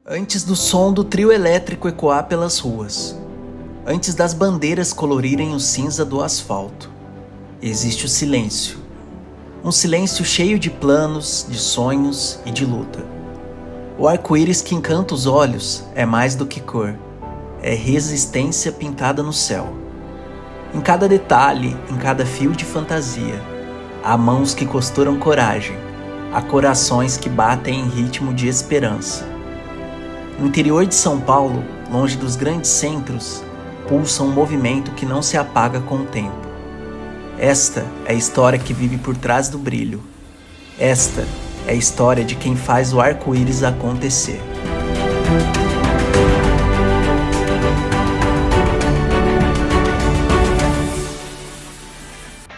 Antes do som do trio elétrico ecoar pelas ruas, antes das bandeiras colorirem o cinza do asfalto, existe o silêncio. Um silêncio cheio de planos, de sonhos e de luta. O arco-íris que encanta os olhos é mais do que cor, é resistência pintada no céu. Em cada detalhe, em cada fio de fantasia, há mãos que costuram coragem, há corações que batem em ritmo de esperança. No interior de São Paulo, longe dos grandes centros, pulsa um movimento que não se apaga com o tempo. Esta é a história que vive por trás do brilho. Esta é a história de quem faz o arco-íris acontecer.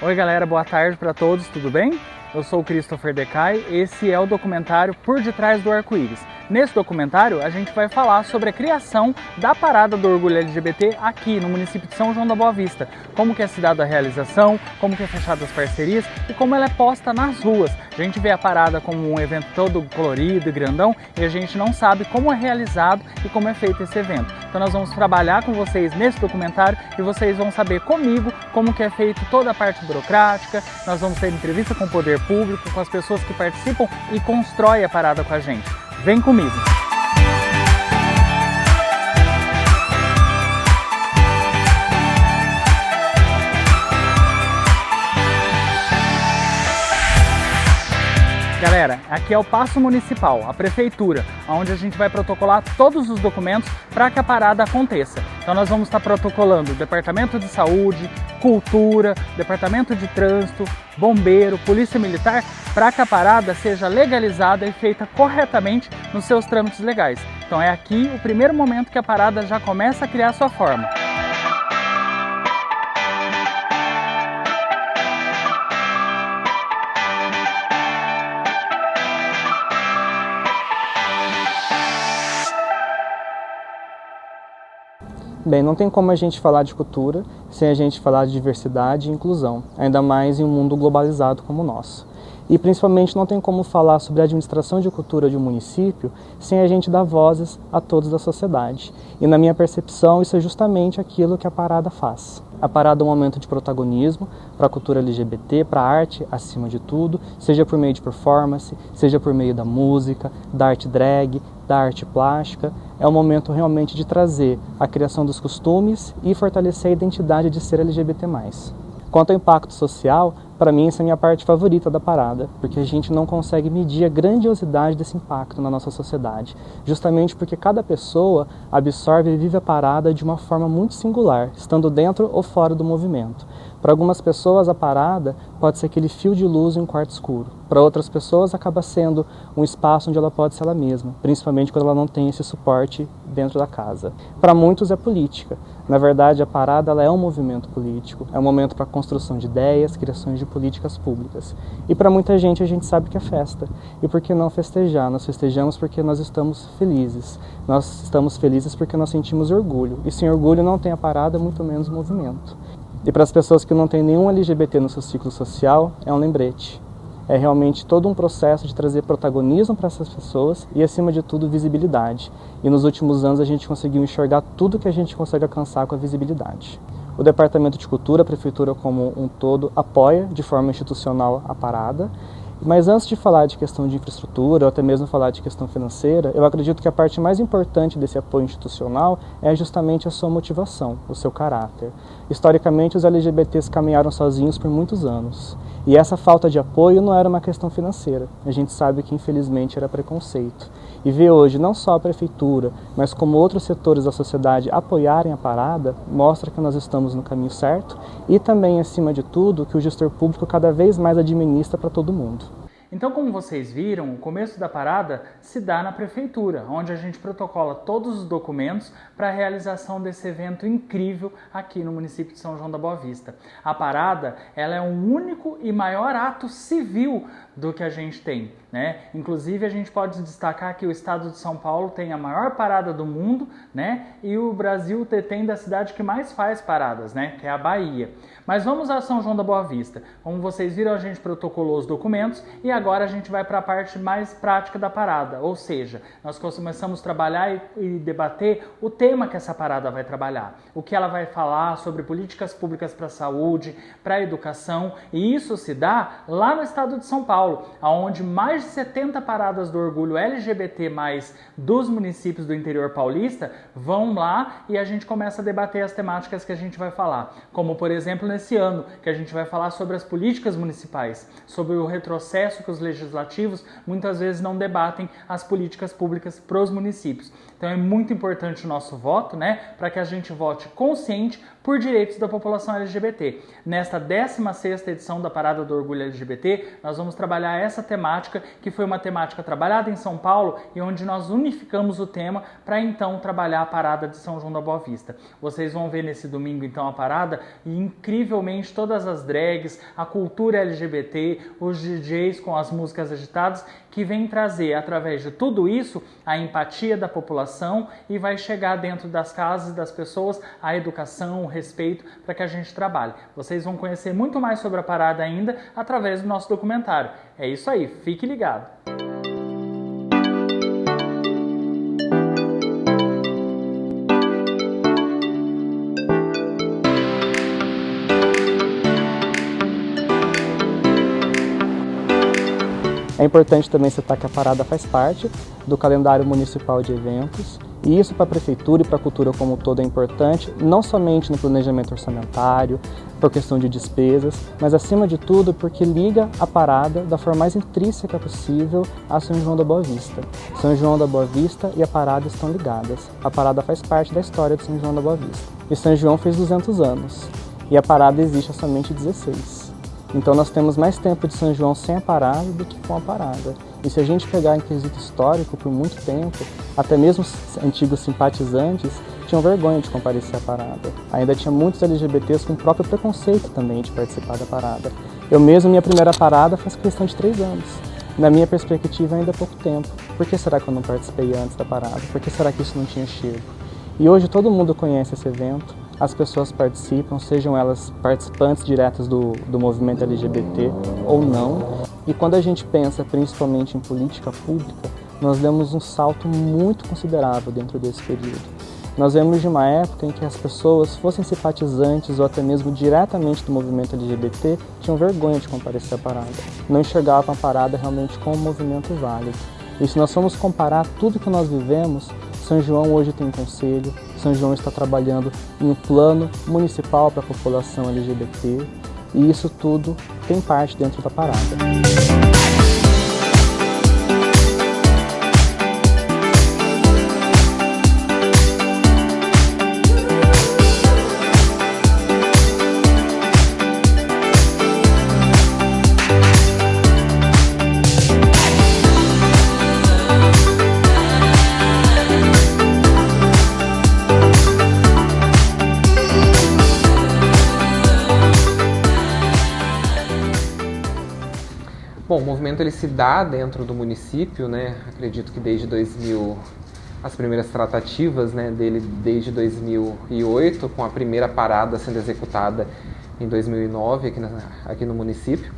Oi galera, boa tarde para todos, tudo bem? Eu sou o Christopher Decay, esse é o documentário Por Detrás do Arco-Íris. Nesse documentário a gente vai falar sobre a criação da Parada do Orgulho LGBT aqui no município de São João da Boa Vista. Como que é se dada a realização, como que é fechada as parcerias e como ela é posta nas ruas. A gente vê a parada como um evento todo colorido e grandão e a gente não sabe como é realizado e como é feito esse evento. Então nós vamos trabalhar com vocês nesse documentário e vocês vão saber comigo como que é feito toda a parte burocrática. Nós vamos ter entrevista com o poder público, com as pessoas que participam e constroem a parada com a gente. Vem comigo! Galera, aqui é o Paço Municipal, a Prefeitura, onde a gente vai protocolar todos os documentos para que a parada aconteça. Então nós vamos estar protocolando o Departamento de Saúde, Cultura, Departamento de Trânsito, Bombeiro, Polícia Militar, para que a parada seja legalizada e feita corretamente nos seus trâmites legais. Então é aqui o primeiro momento que a parada já começa a criar sua forma. Bem, não tem como a gente falar de cultura sem a gente falar de diversidade e inclusão, ainda mais em um mundo globalizado como o nosso. E principalmente não tem como falar sobre a administração de cultura de um município sem a gente dar vozes a todos da sociedade. E na minha percepção, isso é justamente aquilo que a parada faz. A parada é um momento de protagonismo para a cultura LGBT, para a arte acima de tudo, seja por meio de performance, seja por meio da música, da arte drag, da arte plástica. É um momento realmente de trazer a criação dos costumes e fortalecer a identidade de ser LGBT+. Quanto ao impacto social, para mim essa é a minha parte favorita da parada, porque a gente não consegue medir a grandiosidade desse impacto na nossa sociedade, justamente porque cada pessoa absorve e vive a parada de uma forma muito singular, estando dentro ou fora do movimento. Para algumas pessoas a parada pode ser aquele fio de luz em um quarto escuro. Para outras pessoas acaba sendo um espaço onde ela pode ser ela mesma, principalmente quando ela não tem esse suporte dentro da casa. Para muitos é política. Na verdade, a parada ela é um movimento político, é um momento para a construção de ideias, criações de políticas públicas. E para muita gente a gente sabe que é festa. E por que não festejar? Nós festejamos porque nós estamos felizes. Nós estamos felizes porque nós sentimos orgulho. E sem orgulho não tem a parada, muito menos o movimento. E para as pessoas que não têm nenhum LGBT no seu ciclo social, é um lembrete. É realmente todo um processo de trazer protagonismo para essas pessoas e, acima de tudo, visibilidade. E nos últimos anos a gente conseguiu enxergar tudo que a gente consegue alcançar com a visibilidade. O Departamento de Cultura, a Prefeitura como um todo, apoia de forma institucional a parada. Mas antes de falar de questão de infraestrutura ou até mesmo falar de questão financeira, eu acredito que a parte mais importante desse apoio institucional é justamente a sua motivação, o seu caráter. Historicamente, os LGBTs caminharam sozinhos por muitos anos. E essa falta de apoio não era uma questão financeira. A gente sabe que, infelizmente, era preconceito. E ver hoje não só a prefeitura, mas como outros setores da sociedade apoiarem a parada, mostra que nós estamos no caminho certo e também, acima de tudo, que o gestor público cada vez mais administra para todo mundo. Então, como vocês viram, o começo da parada se dá na prefeitura, onde a gente protocola todos os documentos para a realização desse evento incrível aqui no município de São João da Boa Vista. A parada, ela é o único e maior ato civil do que a gente tem, né? Inclusive, a gente pode destacar que o estado de São Paulo tem a maior parada do mundo, né? E o Brasil detém da cidade que mais faz paradas, né? Que é a Bahia. Mas vamos a São João da Boa Vista. Como vocês viram, a gente protocolou os documentos e agora agora a gente vai para a parte mais prática da parada, ou seja, nós começamos a trabalhar e debater o tema que essa parada vai trabalhar, o que ela vai falar sobre políticas públicas para a saúde, para a educação, e isso se dá lá no estado de São Paulo, onde mais de 70 paradas do orgulho LGBT+, dos municípios do interior paulista, vão lá e a gente começa a debater as temáticas que a gente vai falar, como por exemplo nesse ano, que a gente vai falar sobre as políticas municipais, sobre o retrocesso que os legislativos muitas vezes não debatem as políticas públicas para os municípios. Então é muito importante o nosso voto, né, para que a gente vote consciente por direitos da população LGBT. Nesta 16ª edição da Parada do Orgulho LGBT, nós vamos trabalhar essa temática, que foi uma temática trabalhada em São Paulo e onde nós unificamos o tema para então trabalhar a Parada de São João da Boa Vista. Vocês vão ver nesse domingo então a parada e incrivelmente todas as drags, a cultura LGBT, os DJs com as músicas agitadas, que vem trazer através de tudo isso a empatia da população e vai chegar dentro das casas e das pessoas a educação, o respeito para que a gente trabalhe. Vocês vão conhecer muito mais sobre a parada ainda através do nosso documentário. É isso aí, fique ligado! É importante também citar que a parada faz parte do calendário municipal de eventos, e isso para a prefeitura e para a cultura como um todo é importante, não somente no planejamento orçamentário, por questão de despesas, mas acima de tudo porque liga a parada da forma mais intrínseca possível a São João da Boa Vista. São João da Boa Vista e a parada estão ligadas. A parada faz parte da história de São João da Boa Vista. E São João fez 200 anos, e a parada existe há somente 16. Então nós temos mais tempo de São João sem a parada do que com a parada. E se a gente pegar em quesito histórico, por muito tempo, até mesmo antigos simpatizantes tinham vergonha de comparecer à parada. Ainda tinha muitos LGBTs com o próprio preconceito também de participar da parada. Eu mesmo, minha primeira parada faz questão de 3 anos. Na minha perspectiva, ainda é pouco tempo. Por que será que eu não participei antes da parada? Por que será que isso não tinha chego? E hoje todo mundo conhece esse evento. As pessoas participam, sejam elas participantes diretas do movimento LGBT ou não. E quando a gente pensa principalmente em política pública, nós demos um salto muito considerável dentro desse período. Nós vemos de uma época em que as pessoas, fossem simpatizantes ou até mesmo diretamente do movimento LGBT, tinham vergonha de comparecer à parada. Não enxergavam a parada realmente como um movimento válido. E se nós formos comparar tudo que nós vivemos, São João hoje tem conselho, São João está trabalhando em um plano municipal para a população LGBT, e isso tudo tem parte dentro da parada. Bom, o movimento ele se dá dentro do município, né? Acredito que desde 2000, as primeiras tratativas, né, dele desde 2008, com a primeira parada sendo executada em 2009 aqui no município.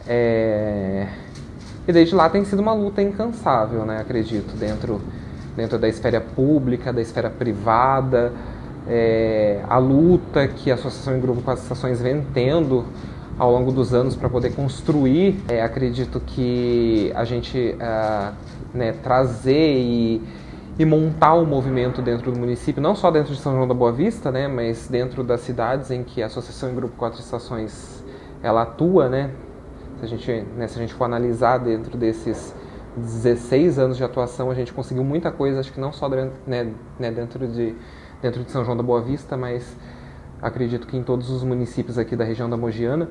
E desde lá tem sido uma luta incansável, né? Acredito, dentro da esfera pública, da esfera privada, a luta que a Associação em Grupo com as Estações vem tendo ao longo dos anos para poder construir. Acredito que a gente trazer e montar um movimento dentro do município, não só dentro de São João da Boa Vista, né, mas dentro das cidades em que a Associação em Grupo 4 Estações ela atua, né, se a gente for analisar dentro desses 16 anos de atuação, a gente conseguiu muita coisa, acho que não só dentro de São João da Boa Vista, mas acredito que em todos os municípios aqui da região da Mogiana.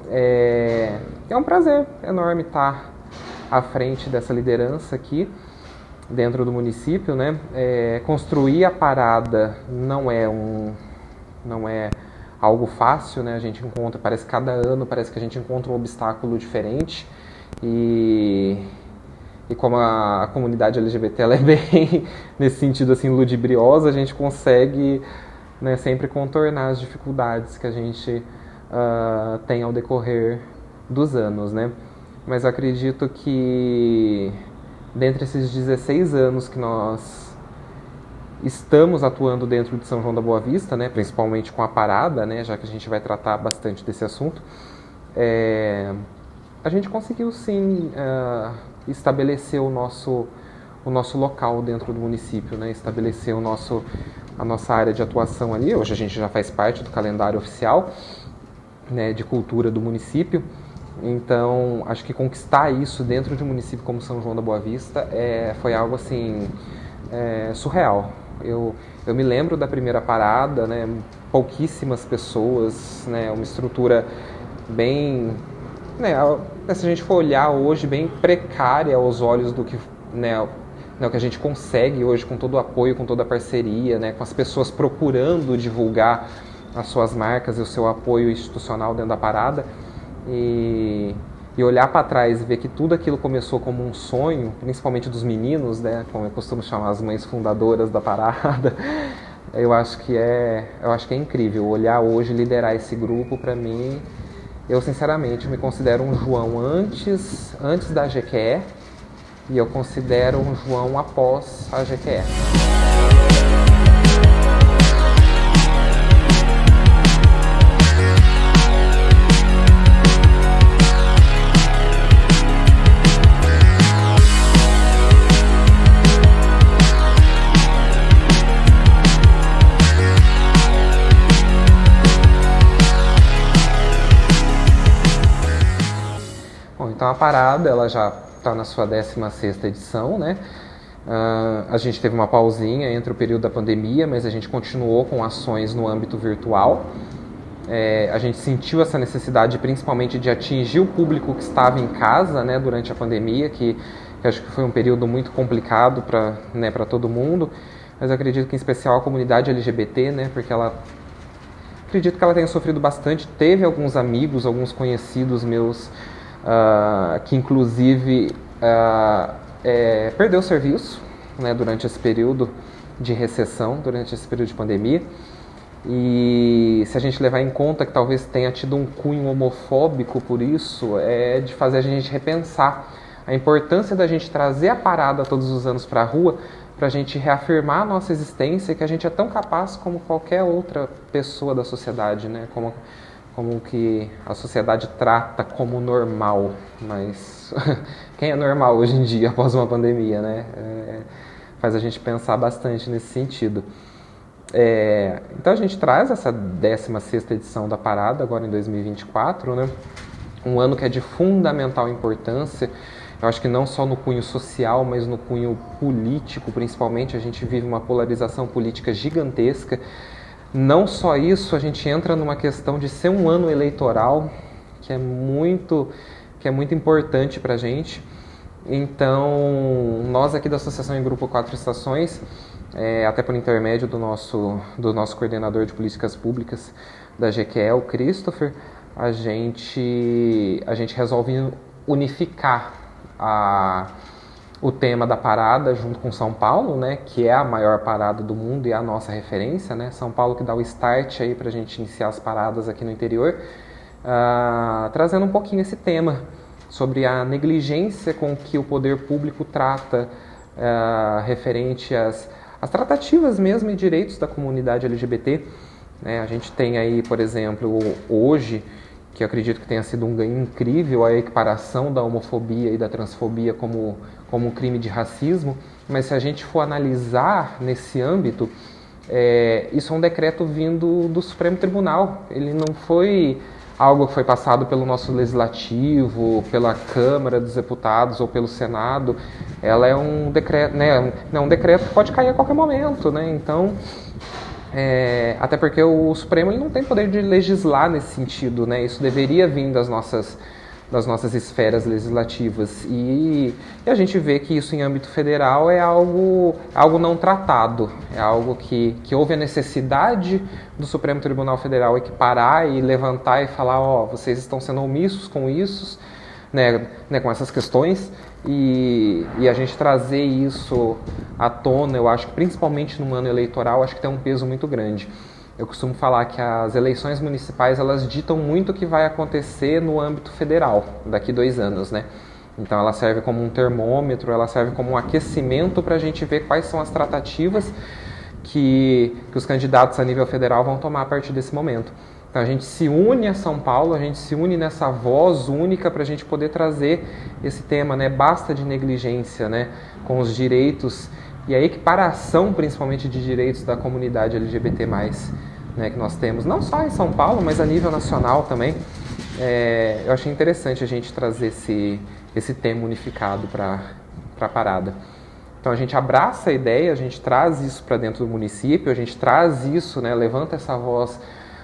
É um prazer enorme estar à frente dessa liderança aqui dentro do município, né? Construir a parada não é algo fácil, né? A gente encontra, parece que cada ano parece que a gente encontra um obstáculo diferente, e como a comunidade LGBT ela é bem nesse sentido assim ludibriosa, a gente consegue, né, sempre contornar as dificuldades que a gente tem ao decorrer dos anos, né? mas acredito que dentre esses 16 anos que nós estamos atuando dentro de São João da Boa Vista, né, principalmente com a parada, né, já que a gente vai tratar bastante desse assunto, a gente conseguiu sim estabelecer o nosso local dentro do município, né, estabelecer a nossa área de atuação ali. Hoje a gente já faz parte do calendário oficial, né, de cultura do município. Então, acho que conquistar isso dentro de um município como São João da Boa Vista foi algo assim surreal. Eu me lembro da primeira parada, né, pouquíssimas pessoas, né, uma estrutura bem, né, se a gente for olhar hoje, bem precária aos olhos do que, né, o que a gente consegue hoje com todo o apoio, com toda a parceria, né, com as pessoas procurando divulgar as suas marcas e o seu apoio institucional dentro da parada. E olhar para trás e ver que tudo aquilo começou como um sonho, principalmente dos meninos, né, como eu costumo chamar as mães fundadoras da parada, eu acho que é incrível. Olhar hoje, liderar esse grupo, para mim, eu sinceramente me considero um João antes da GQE, e eu considero um João após a GQE. Então a parada ela já está na sua 16ª edição, né? A gente teve uma pausinha entre o período da pandemia, mas a gente continuou com ações no âmbito virtual. A gente sentiu essa necessidade principalmente de atingir o público que estava em casa, né, durante a pandemia, que acho que foi um período muito complicado para todo mundo, mas eu acredito que em especial a comunidade LGBT, né, porque acredito que ela tenha sofrido bastante. Teve alguns amigos, alguns conhecidos meus que inclusive perdeu o serviço, né, durante esse período de recessão, durante esse período de pandemia. E se a gente levar em conta que talvez tenha tido um cunho homofóbico por isso, de fazer a gente repensar a importância da gente trazer a parada todos os anos para a rua, para a gente reafirmar a nossa existência, que a gente é tão capaz como qualquer outra pessoa da sociedade, né? Como que a sociedade trata como normal, mas quem é normal hoje em dia após uma pandemia, né? Faz a gente pensar bastante nesse sentido. Então a gente traz essa 16ª edição da parada agora em 2024, né? Um ano que é de fundamental importância. Eu acho que não só no cunho social, mas no cunho político, principalmente. A gente vive uma polarização política gigantesca. Não só isso, a gente entra numa questão de ser um ano eleitoral, que é muito importante para a gente. Então, nós aqui da Associação em Grupo 4 Estações, até por intermédio do nosso coordenador de políticas públicas da GQE, o Christopher, a gente resolve unificar o tema da parada junto com São Paulo, né, que é a maior parada do mundo e é a nossa referência, né? São Paulo que dá o start aí para a gente iniciar as paradas aqui no interior, trazendo um pouquinho esse tema sobre a negligência com que o poder público trata referente às tratativas mesmo e direitos da comunidade LGBT. A gente tem aí, por exemplo, hoje, que eu acredito que tenha sido um ganho incrível, a equiparação da homofobia e da transfobia como um crime de racismo, mas se a gente for analisar nesse âmbito, isso é um decreto vindo do Supremo Tribunal. Ele não foi algo que foi passado pelo nosso Legislativo, pela Câmara dos Deputados ou pelo Senado. Ela é um decreto, né, um decreto que pode cair a qualquer momento, né? Então, até porque o Supremo ele não tem poder de legislar nesse sentido, né? Isso deveria vir das nossas esferas legislativas, e a gente vê que isso em âmbito federal é algo não tratado, é algo que houve a necessidade do Supremo Tribunal Federal equiparar e levantar e falar, vocês estão sendo omissos com isso, né, com essas questões, e a gente trazer isso à tona, eu acho que principalmente no ano eleitoral, acho que tem um peso muito grande. Eu costumo falar que as eleições municipais, elas ditam muito o que vai acontecer no âmbito federal daqui 2 anos, né? Então ela serve como um termômetro, ela serve como um aquecimento para a gente ver quais são as tratativas que os candidatos a nível federal vão tomar a partir desse momento. Então a gente se une a São Paulo, a gente se une nessa voz única para a gente poder trazer esse tema, né? Basta de negligência, né? Com os direitos e a equiparação, principalmente de direitos da comunidade LGBT+, né? Que nós temos, não só em São Paulo, mas a nível nacional também. Eu achei interessante a gente trazer esse tema unificado para a parada. Então a gente abraça a ideia, a gente traz isso para dentro do município, a gente traz isso, né? Levanta essa voz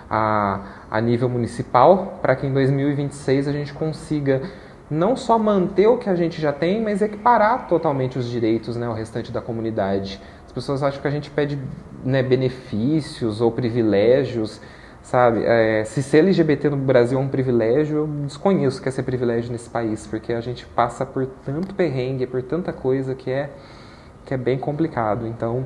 a nível municipal, para que em 2026 a gente consiga não só manter o que a gente já tem, mas equiparar totalmente os direitos, né, ao restante da comunidade. As pessoas acham que a gente pede, né, benefícios ou privilégios, sabe? Se ser LGBT no Brasil é um privilégio, eu desconheço o que é ser privilégio nesse país, porque a gente passa por tanto perrengue, por tanta coisa que é bem complicado. Então,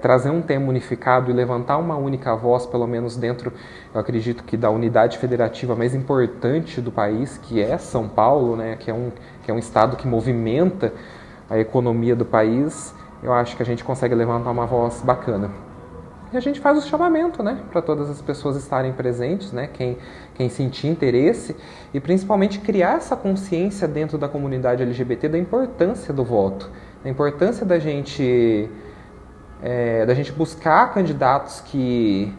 trazer um tema unificado e levantar uma única voz, pelo menos dentro, eu acredito que da unidade federativa mais importante do país, que é São Paulo, né, que é um estado que movimenta a economia do país, eu acho que a gente consegue levantar uma voz bacana. E a gente faz o chamamento, né, para todas as pessoas estarem presentes, né, quem sentir interesse, e principalmente criar essa consciência dentro da comunidade LGBT da importância do voto, da importância da gente buscar candidatos que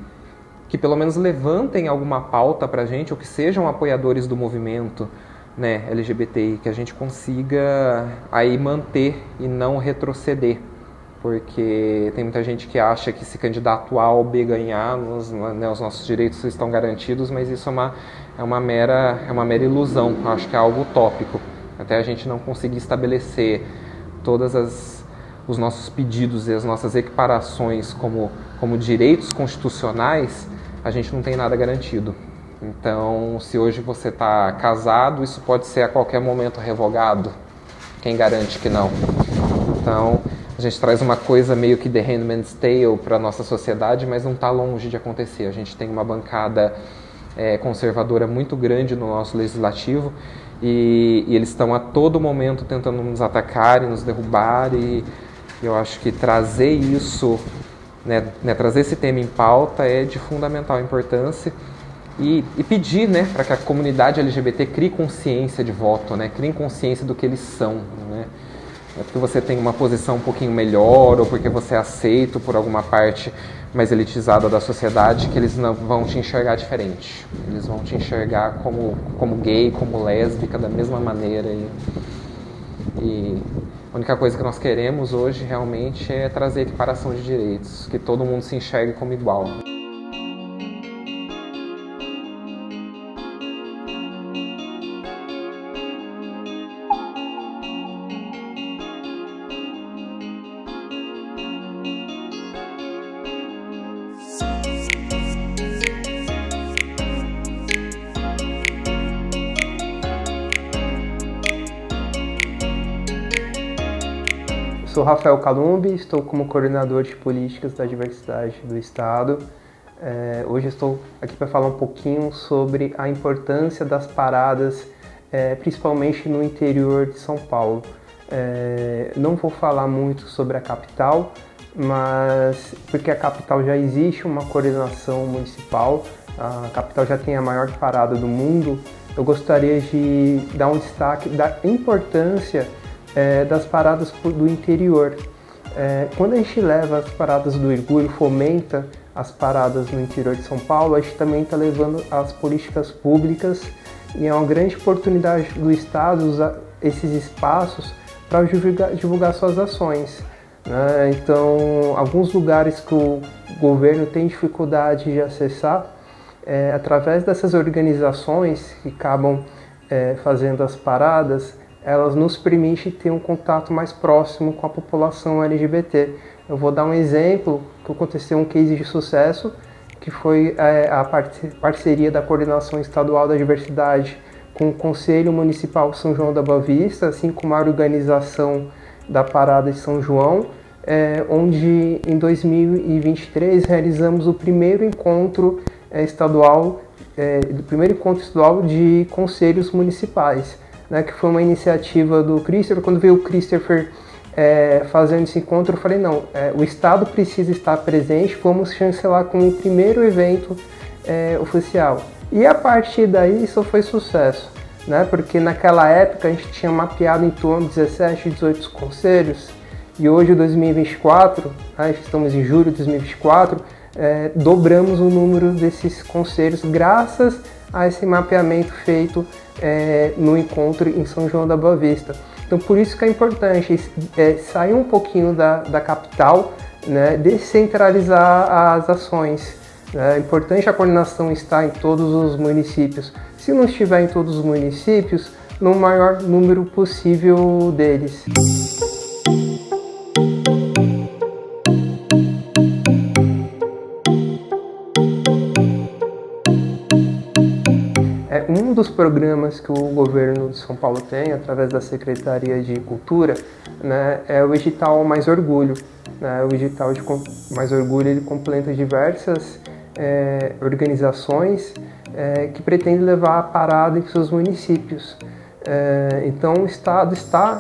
pelo menos levantem alguma pauta para a gente, ou que sejam apoiadores do movimento, né, LGBTI, que a gente consiga aí manter e não retroceder, porque tem muita gente que acha que se candidato A ou B ganhar, os nossos direitos estão garantidos, mas isso é uma mera ilusão, eu acho que é algo utópico, até a gente não conseguir estabelecer os nossos pedidos e as nossas equiparações como direitos constitucionais, a gente não tem nada garantido. Então, se hoje você está casado, isso pode ser a qualquer momento revogado. Quem garante que não? Então, a gente traz uma coisa meio que The Handmaid's Tale para a nossa sociedade, mas não está longe de acontecer. A gente tem uma bancada conservadora muito grande no nosso legislativo e eles estão a todo momento tentando nos atacar e nos derrubar, e eu acho que trazer isso, né, trazer esse tema em pauta é de fundamental importância, e pedir, né, para que a comunidade LGBT crie consciência de voto, né, crie consciência do que eles são, né. É porque você tem uma posição um pouquinho melhor ou porque você é aceito por alguma parte mais elitizada da sociedade que eles não vão te enxergar diferente. Eles vão te enxergar como gay, como lésbica, da mesma maneira. E a única coisa que nós queremos hoje realmente é trazer equiparação de direitos, que todo mundo se enxergue como igual. Sou Rafael Calumbi, estou como coordenador de políticas da diversidade do Estado. Hoje estou aqui para falar um pouquinho sobre a importância das paradas, principalmente no interior de São Paulo. Não vou falar muito sobre a capital, mas porque a capital já existe uma coordenação municipal, a capital já tem a maior parada do mundo. Eu gostaria de dar um destaque da importância das paradas do interior. Quando a gente leva as paradas do orgulho, fomenta as paradas no interior de São Paulo, a gente também está levando as políticas públicas, e é uma grande oportunidade do Estado usar esses espaços para divulgar suas ações, né? Então, alguns lugares que o governo tem dificuldade de acessar, através dessas organizações que acabam fazendo as paradas, elas nos permitem ter um contato mais próximo com a população LGBT. Eu vou dar um exemplo que aconteceu, um case de sucesso, que foi a parceria da Coordenação Estadual da Diversidade com o Conselho Municipal de São João da Boa Vista, assim como a organização da Parada de São João. onde em 2023 realizamos o primeiro encontro estadual de conselhos municipais, né, que foi uma iniciativa do Christopher. Quando veio o Christopher fazendo esse encontro, eu falei, não, o Estado precisa estar presente, vamos chancelar como o primeiro evento oficial. E a partir daí isso foi sucesso, né, porque naquela época a gente tinha mapeado em torno de 17, 18 conselhos, e hoje, em 2024, estamos em julho de 2024, dobramos o número desses conselhos graças a esse mapeamento feito no encontro em São João da Boa Vista. Então, por isso que é importante sair um pouquinho da capital, né, descentralizar as ações. É importante a coordenação estar em todos os municípios. Se não estiver em todos os municípios, no maior número possível deles. Um dos programas que o governo de São Paulo tem, através da Secretaria de Cultura, né, é o edital Mais Orgulho. Né? O edital de Mais Orgulho ele completa diversas organizações que pretendem levar a parada em seus municípios. Então o Estado está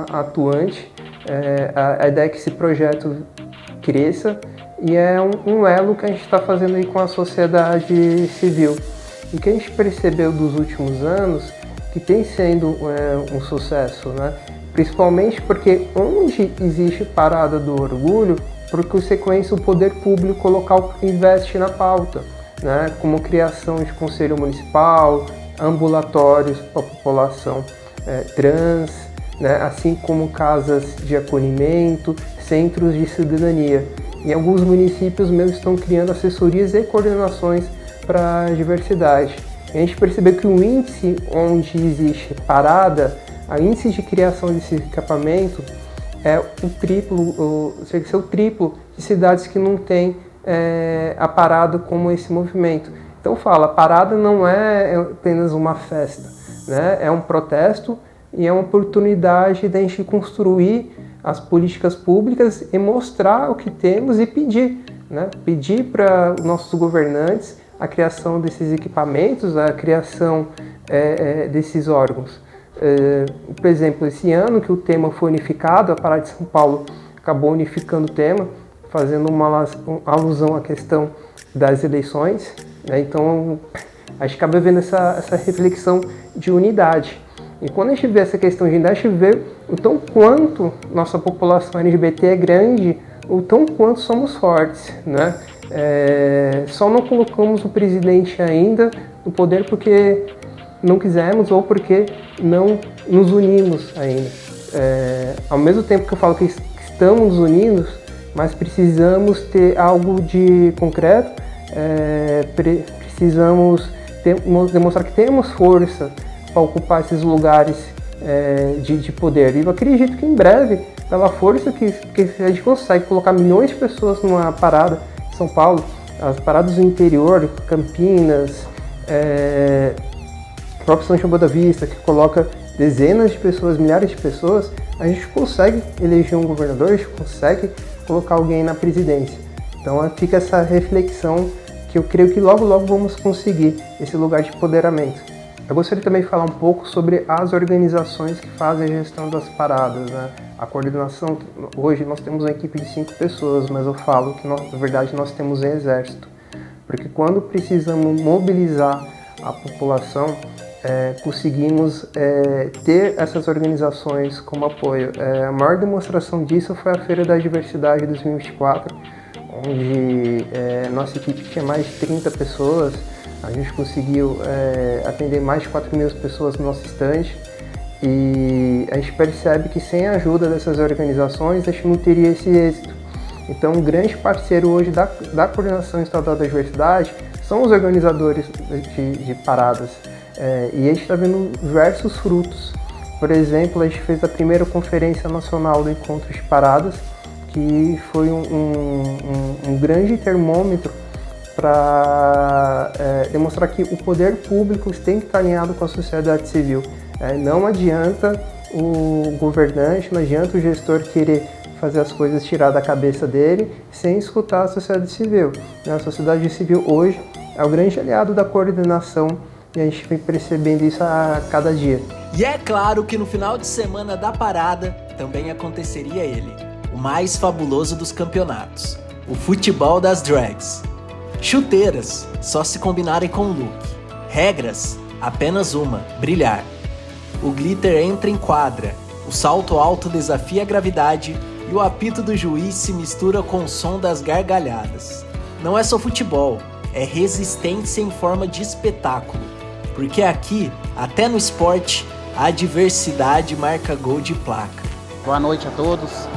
atuante, a ideia é que esse projeto cresça e é um elo que a gente está fazendo aí com a sociedade civil. E que a gente percebeu dos últimos anos que tem sendo um sucesso, né? Principalmente porque onde existe parada do orgulho, por consequência o poder público local investe na pauta, né? Como criação de conselho municipal, ambulatórios para a população trans, né? Assim como casas de acolhimento, centros de cidadania. E alguns municípios mesmo estão criando assessorias e coordenações para a diversidade. A gente percebeu que o índice onde existe parada, o índice de criação desse equipamento é chega a ser o triplo de cidades que não tem a parada como esse movimento. Então a parada não é apenas uma festa, né? É um protesto e é uma oportunidade de a gente construir as políticas públicas e mostrar o que temos e pedir, né? Pedir para os nossos governantes a criação desses equipamentos, a criação desses órgãos. Por exemplo, esse ano que o tema foi unificado, a Parada de São Paulo acabou unificando o tema, fazendo uma alusão à questão das eleições, né? Então, a gente acaba vendo essa reflexão de unidade. E quando a gente vê essa questão de unidade, a gente vê o tão quanto nossa população LGBT é grande, o tão quanto somos fortes, né? Só não colocamos o presidente ainda no poder porque não quisemos ou porque não nos unimos ainda. Ao mesmo tempo que eu falo que estamos unidos, mas precisamos ter algo de concreto, precisamos demonstrar que temos força para ocupar esses lugares de poder. E eu acredito que em breve, pela força que a gente consegue colocar milhões de pessoas numa parada, São Paulo, as paradas do interior, Campinas, próprio São João da Boa Vista, que coloca dezenas de pessoas, milhares de pessoas, a gente consegue eleger um governador, a gente consegue colocar alguém na presidência. Então fica essa reflexão que eu creio que logo vamos conseguir esse lugar de empoderamento. Eu gostaria também de falar um pouco sobre as organizações que fazem a gestão das paradas, né? A coordenação, hoje nós temos uma equipe de 5 pessoas, mas eu falo que na verdade nós temos um exército, porque quando precisamos mobilizar a população, conseguimos ter essas organizações como apoio. A maior demonstração disso foi a Feira da Diversidade 2024, onde nossa equipe tinha mais de 30 pessoas, a gente conseguiu atender mais de 4 mil pessoas no nosso estande, e a gente percebe que sem a ajuda dessas organizações a gente não teria esse êxito. Então, um grande parceiro hoje da Coordenação Estadual da Diversidade são os organizadores de paradas, e a gente está vendo diversos frutos. Por exemplo, a gente fez a primeira Conferência Nacional do Encontro de Paradas, que foi um grande termômetro para demonstrar que o poder público tem que estar alinhado com a sociedade civil. Não adianta o governante, não adianta o gestor querer fazer as coisas tirar da cabeça dele sem escutar a sociedade civil. A sociedade civil hoje é o grande aliado da coordenação e a gente vem percebendo isso a cada dia. E é claro que no final de semana da parada também aconteceria ele, o mais fabuloso dos campeonatos, o futebol das drags. Chuteiras, só se combinarem com o look. Regras, apenas uma, brilhar. O glitter entra em quadra, o salto alto desafia a gravidade e o apito do juiz se mistura com o som das gargalhadas. Não é só futebol, é resistência em forma de espetáculo. Porque aqui, até no esporte, a diversidade marca gol de placa. Boa noite a todos.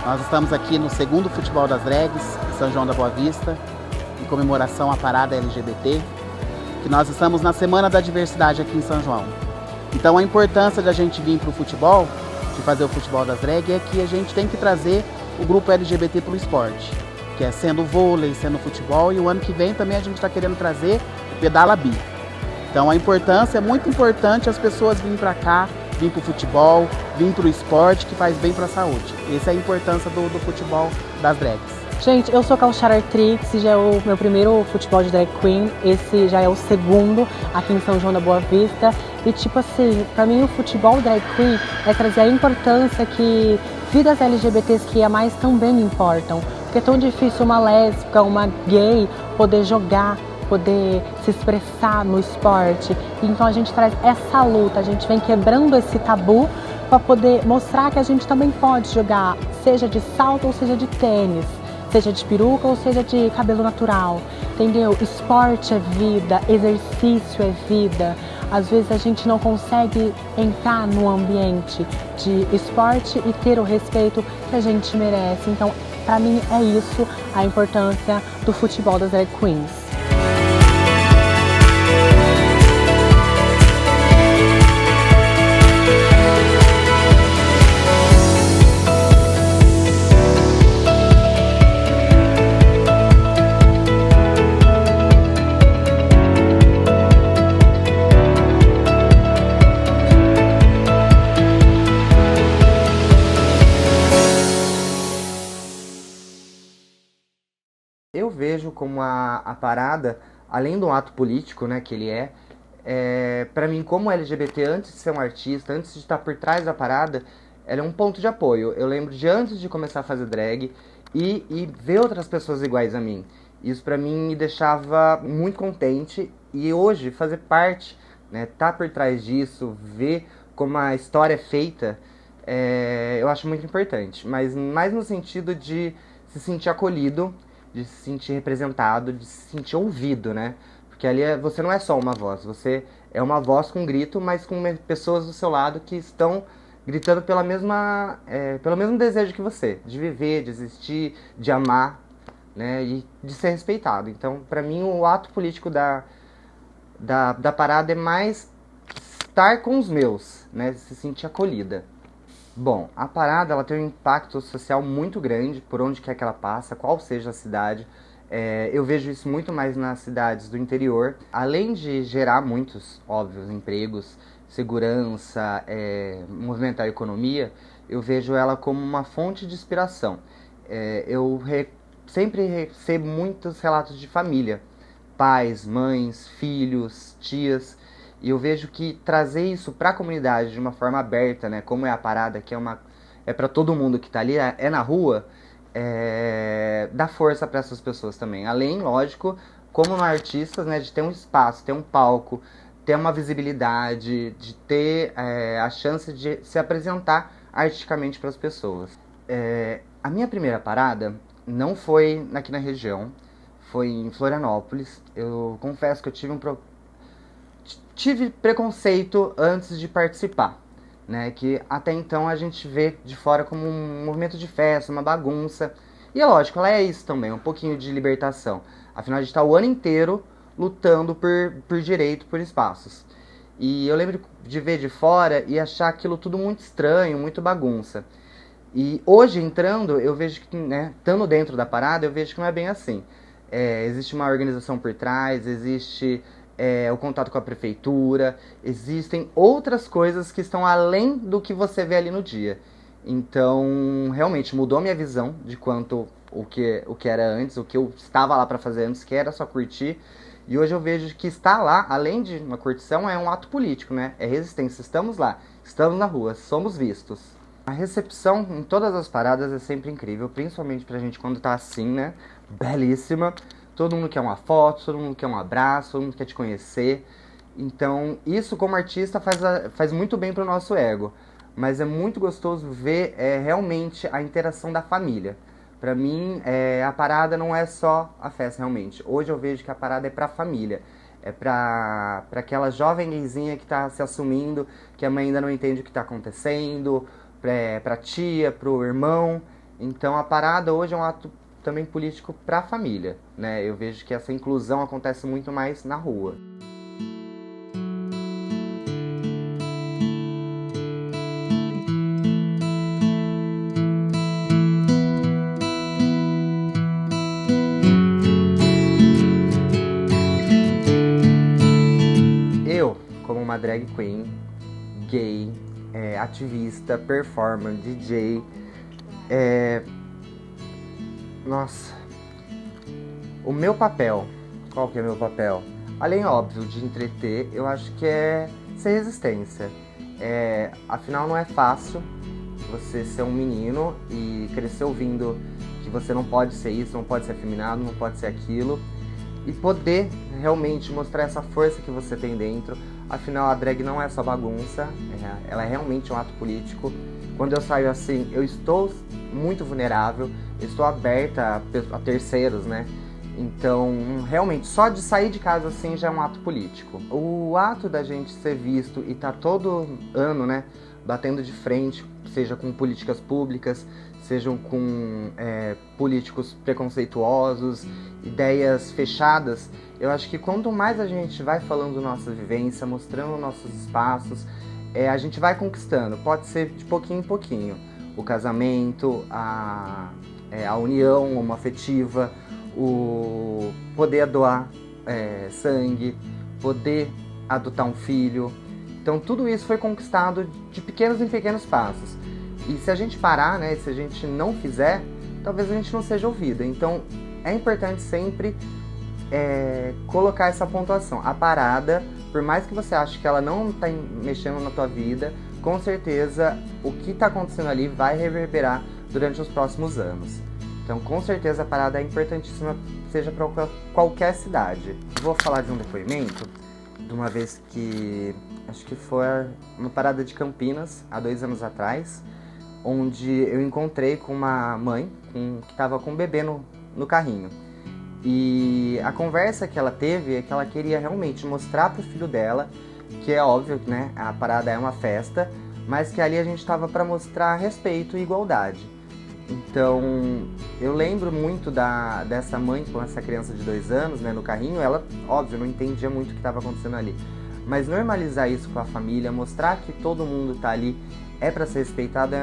Nós estamos aqui no segundo Futebol das Drags, em São João da Boa Vista, em comemoração à parada LGBT, que nós estamos na Semana da Diversidade aqui em São João. Então a importância da gente vir para o futebol, de fazer o Futebol das Drags, é que a gente tem que trazer o grupo LGBT para o esporte, que é sendo vôlei, sendo futebol, e o ano que vem também a gente está querendo trazer o Pedala Bi. Então a importância, é muito importante as pessoas virem para cá, virem para o futebol, virem para o esporte, que faz bem para a saúde. Essa é a importância do futebol das drags. Gente, eu sou Cauchara Artrix, já é o meu primeiro futebol de drag queen, esse já é o segundo aqui em São João da Boa Vista. E tipo assim, pra mim o futebol drag queen é trazer a importância que vidas LGBTs que a mais também importam. Porque é tão difícil uma lésbica, uma gay poder jogar, poder se expressar no esporte. Então a gente traz essa luta, a gente vem quebrando esse tabu para poder mostrar que a gente também pode jogar, seja de salto ou seja de tênis, seja de peruca ou seja de cabelo natural, entendeu? Esporte é vida, exercício é vida. Às vezes a gente não consegue entrar no ambiente de esporte e ter o respeito que a gente merece. Então, para mim é isso a importância do futebol das drag queens. Eu vejo como a parada, além do ato político, né, que ele para mim, como LGBT, antes de ser um artista, antes de estar por trás da parada, ela é um ponto de apoio. Eu lembro de antes de começar a fazer drag e ver outras pessoas iguais a mim. Isso pra mim me deixava muito contente e hoje fazer parte, né, tá por trás disso, ver como a história é feita, eu acho muito importante. Mas mais no sentido de se sentir acolhido, de se sentir representado, de se sentir ouvido, né? Porque ali você não é só uma voz, você é uma voz com grito, mas com pessoas do seu lado que estão gritando pelo mesmo desejo que você, de viver, de existir, de amar, né? E de ser respeitado. Então, para mim, o ato político da parada é mais estar com os meus, né? Se sentir acolhida. Bom, a parada ela tem um impacto social muito grande por onde quer que ela passa, qual seja a cidade. Eu vejo isso muito mais nas cidades do interior. Além de gerar muitos, óbvios, empregos, segurança, movimentar a economia, eu vejo ela como uma fonte de inspiração. Sempre recebo muitos relatos de família, pais, mães, filhos, tias. E eu vejo que trazer isso para a comunidade de uma forma aberta, né, como é a parada, que é para todo mundo que está ali, é na rua, dá força para essas pessoas também. Além, lógico, como artistas, né, de ter um espaço, ter um palco, ter uma visibilidade, de ter a chance de se apresentar artisticamente para as pessoas. A minha primeira parada não foi aqui na região, foi em Florianópolis. Eu confesso que eu tive preconceito antes de participar, né? Que até então a gente vê de fora como um movimento de festa, uma bagunça. E é lógico, ela é isso também, um pouquinho de libertação. Afinal, a gente está o ano inteiro lutando por direito, por espaços. E eu lembro de ver de fora e achar aquilo tudo muito estranho, muito bagunça. E hoje, entrando, eu vejo que, né, estando dentro da parada, eu vejo que não é bem assim. Existe uma organização por trás, existe o contato com a prefeitura, existem outras coisas que estão além do que você vê ali no dia. Então, realmente mudou minha visão de quanto o que era antes, o que eu estava lá para fazer antes, que era só curtir. E hoje eu vejo que estar lá, além de uma curtição, é um ato político, né? É resistência. Estamos lá, estamos na rua, somos vistos. A recepção em todas as paradas é sempre incrível, principalmente pra gente quando tá assim, né? Belíssima. Todo mundo quer uma foto, todo mundo quer um abraço, todo mundo quer te conhecer. Então, isso como artista faz muito bem pro nosso ego. Mas é muito gostoso ver realmente a interação da família. Pra mim, a parada não é só a festa, realmente. Hoje eu vejo que a parada é pra família. É pra aquela jovem gayzinha que tá se assumindo, que a mãe ainda não entende o que tá acontecendo, pra tia, pro irmão. Então a parada hoje é um ato também político pra família, né? Eu vejo que essa inclusão acontece muito mais na rua. Como uma drag queen, gay, ativista, performer, DJ, nossa, o meu papel, qual que é o meu papel? Além, óbvio, de entreter, eu acho que é ser resistência. Afinal, não é fácil você ser um menino e crescer ouvindo que você não pode ser isso, não pode ser afeminado, não pode ser aquilo, e poder realmente mostrar essa força que você tem dentro. Afinal, a drag não é só bagunça, ela é realmente um ato político. Quando eu saio assim, eu estou muito vulnerável, eu estou aberta a terceiros, né? Então, realmente, só de sair de casa assim já é um ato político. O ato da gente ser visto e tá todo ano, né, batendo de frente, seja com políticas públicas, sejam com políticos preconceituosos, ideias fechadas, eu acho que quanto mais a gente vai falando nossa vivência, mostrando nossos espaços, a gente vai conquistando. Pode ser de pouquinho em pouquinho. O casamento, a união homoafetiva, o poder doar sangue, poder adotar um filho. Então tudo isso foi conquistado de pequenos em pequenos passos. E se a gente parar, né, se a gente não fizer, talvez a gente não seja ouvida. Então é importante sempre colocar essa pontuação. A parada, por mais que você ache que ela não está mexendo na tua vida, com certeza o que está acontecendo ali vai reverberar durante os próximos anos. Então com certeza a parada é importantíssima, seja para qualquer cidade. Vou falar de um depoimento de uma vez que, acho que foi uma parada de Campinas, há 2 anos atrás, onde eu encontrei com uma mãe que estava com um bebê no carrinho. E a conversa que ela teve é que ela queria realmente mostrar pro filho dela, que é óbvio, né, a parada é uma festa, mas que ali a gente estava para mostrar respeito e igualdade. Então, eu lembro muito dessa mãe com essa criança de 2 anos, né, no carrinho. Ela, óbvio, não entendia muito o que estava acontecendo ali. Mas normalizar isso com a família, mostrar que todo mundo tá ali, para ser respeitado,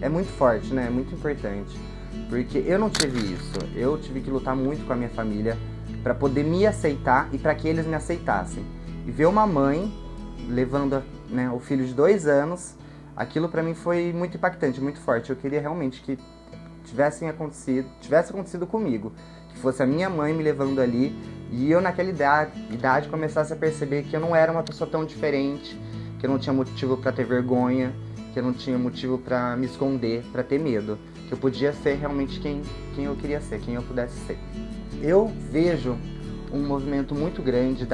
é muito forte, né? É muito importante. Porque eu não tive isso. Eu tive que lutar muito com a minha família para poder me aceitar e para que eles me aceitassem. E ver uma mãe levando, né, o filho de 2 anos, aquilo para mim foi muito impactante, muito forte. Eu queria realmente que tivesse acontecido comigo. Que fosse a minha mãe me levando ali e eu naquela idade começasse a perceber que eu não era uma pessoa tão diferente, que eu não tinha motivo para ter vergonha, que eu não tinha motivo para me esconder, para ter medo, que eu podia ser realmente quem eu queria ser, quem eu pudesse ser. Eu vejo um movimento muito grande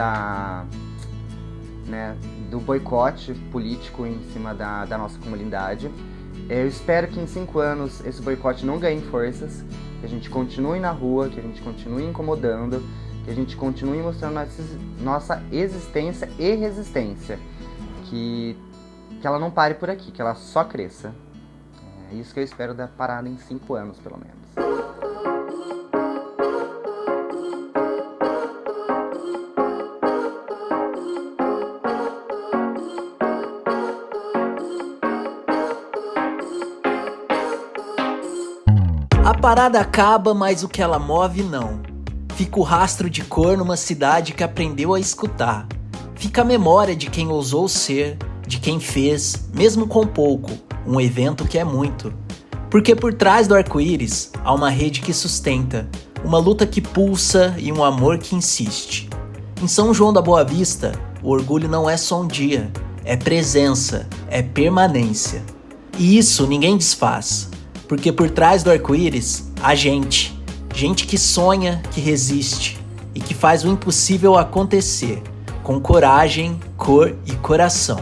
do boicote político em cima da nossa comunidade. Eu espero que em 5 anos esse boicote não ganhe forças, que a gente continue na rua, que a gente continue incomodando, que a gente continue mostrando nossa existência e resistência, que ela não pare por aqui, que ela só cresça. É isso que eu espero da parada em 5 anos, pelo menos. A parada acaba, mas o que ela move não. Fica o rastro de cor numa cidade que aprendeu a escutar. Fica a memória de quem ousou ser, de quem fez, mesmo com pouco, um evento que é muito. Porque por trás do arco-íris há uma rede que sustenta, uma luta que pulsa e um amor que insiste. Em São João da Boa Vista, o orgulho não é só um dia, é presença, é permanência. E isso ninguém desfaz, porque por trás do arco-íris há gente que sonha, que resiste e que faz o impossível acontecer, com coragem, cor e coração.